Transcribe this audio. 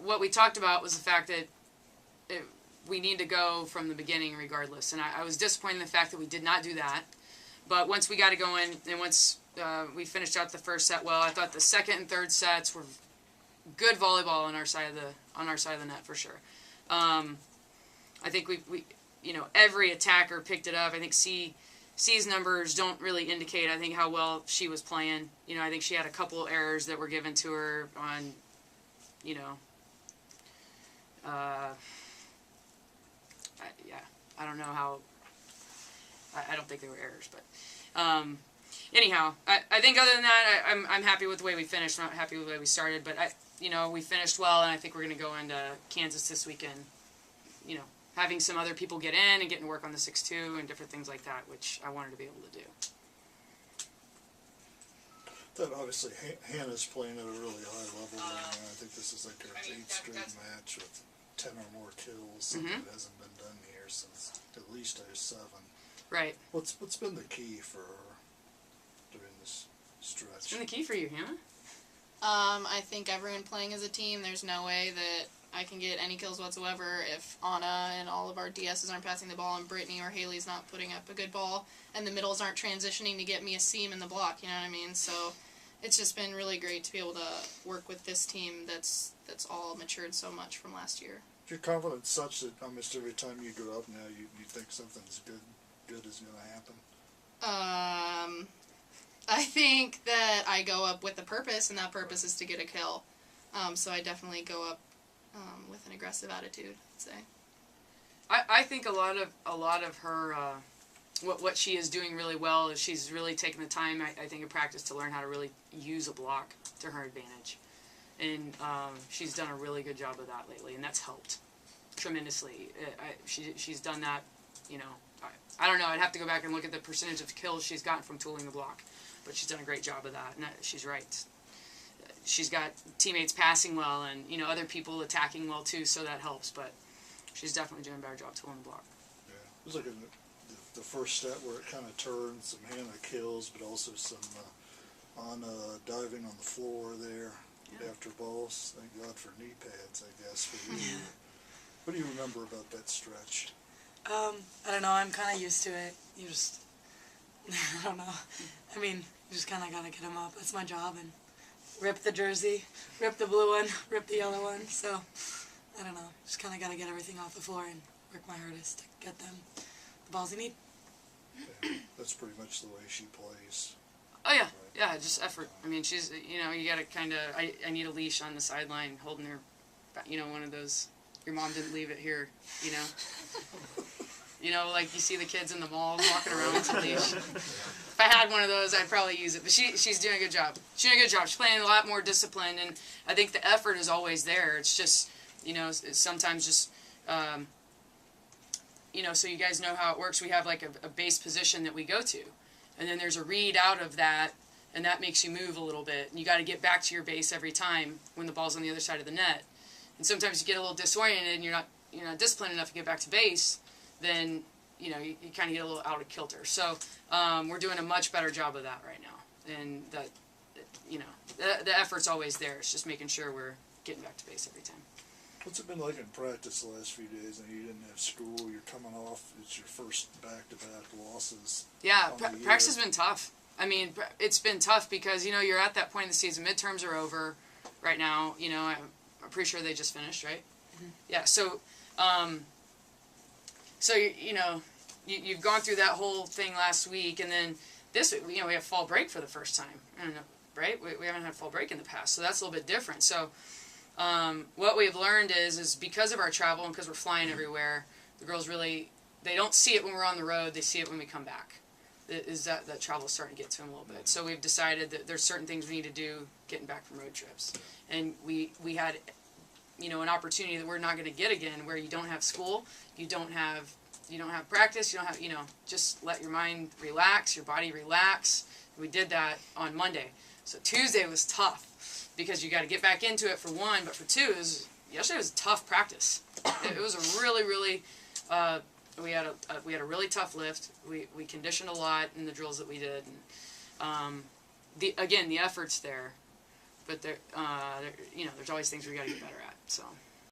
what we talked about was the fact that we need to go from the beginning regardless. And I was disappointed in the fact that we did not do that. But once we got it going, and once we finished out the first set well, I thought the second and third sets were good volleyball on our side of the net for sure. I think we every attacker picked it up. I think C's numbers don't really indicate, I think, how well she was playing. I think she had a couple errors that were given to her on, I don't know how. I don't think they were errors, but anyhow, I think other than that, I'm happy with the way we finished. I'm not happy with the way we started, but we finished well, and I think we're going to go into Kansas this weekend, having some other people get in and getting to work on the 6-2 and different things like that, which I wanted to be able to do. That obviously Hannah's playing at a really high level right now. I think this is like her 8th straight match with 10 or more kills. Something that hasn't been done here since at least 07. Right. What's been the key for her during this stretch? What's been the key for you, Hannah? I think everyone playing as a team, there's no way that I can get any kills whatsoever if Anna and all of our DSs aren't passing the ball and Brittany or Haley's not putting up a good ball and the middles aren't transitioning to get me a seam in the block, you know what I mean? So it's just been really great to be able to work with this team that's all matured so much from last year. Is your confidence such that almost every time you go up now you think something's good is going to happen? I think that I go up with a purpose, and that purpose is to get a kill. So I definitely go up with an aggressive attitude, I'd say. I think a lot of her what she is doing really well is she's really taken the time, I think, in practice to learn how to really use a block to her advantage. And she's done a really good job of that lately, and that's helped tremendously. She's done that, I don't know, I'd have to go back and look at the percentage of kills she's gotten from tooling the block, but she's done a great job of that, and she's right. She's got teammates passing well and, other people attacking well too, so that helps, but she's definitely doing a better job tooling the block. Yeah, it was like in the first step where it kind of turned, some Hannah kills, but also some diving on the floor there after balls. Thank God for knee pads, I guess, for you. What do you remember about that stretch? I don't know, I'm kind of used to it. You just, I don't know. I mean, you just kind of got to get them up. That's my job, and rip the jersey, rip the blue one, rip the yellow one. So, I don't know, just kind of got to get everything off the floor and work my hardest to get them the balls they need. Yeah, that's pretty much the way she plays. Oh, yeah. Right? Yeah, just effort. I mean, she's, you got to kind of, I need a leash on the sideline holding her, one of those, your mom didn't leave it here, like you see the kids in the mall walking around with a leash. If I had one of those, I'd probably use it. But she's doing a good job. She's doing a good job. She's playing a lot more disciplined, and I think the effort is always there. It's just, it's sometimes just, so you guys know how it works. We have like a base position that we go to, and then there's a read out of that, and that makes you move a little bit. And you got to get back to your base every time when the ball's on the other side of the net. And sometimes you get a little disoriented, and you're not disciplined enough to get back to base. Then you kind of get a little out of kilter. So we're doing a much better job of that right now, and that the effort's always there. It's just making sure we're getting back to base every time. What's it been like in practice the last few days? You didn't have school. You're coming off. It's your first back-to-back losses. Yeah, practice has been tough. I mean, it's been tough because you're at that point in the season. Midterms are over right now. I'm pretty sure they just finished, right? Mm-hmm. Yeah. So. So you've gone through that whole thing last week, and then this week, we have fall break for the first time. I don't know, right? We haven't had fall break in the past, so that's a little bit different. So what we've learned is because of our travel and because we're flying everywhere, the girls really, they don't see it when we're on the road. They see it when we come back. That travel is starting to get to them a little bit. So we've decided that there's certain things we need to do getting back from road trips, and we had an opportunity that we're not going to get again, where you don't have school, you don't have practice, you don't have, just let your mind relax, your body relax. We did that on Monday. So Tuesday was tough because you got to get back into it for one, but for two, yesterday was a tough practice. It was a really, really, we had a really tough lift. We conditioned a lot in the drills that we did. And, the effort's there, but there's always things we got to get better at. So.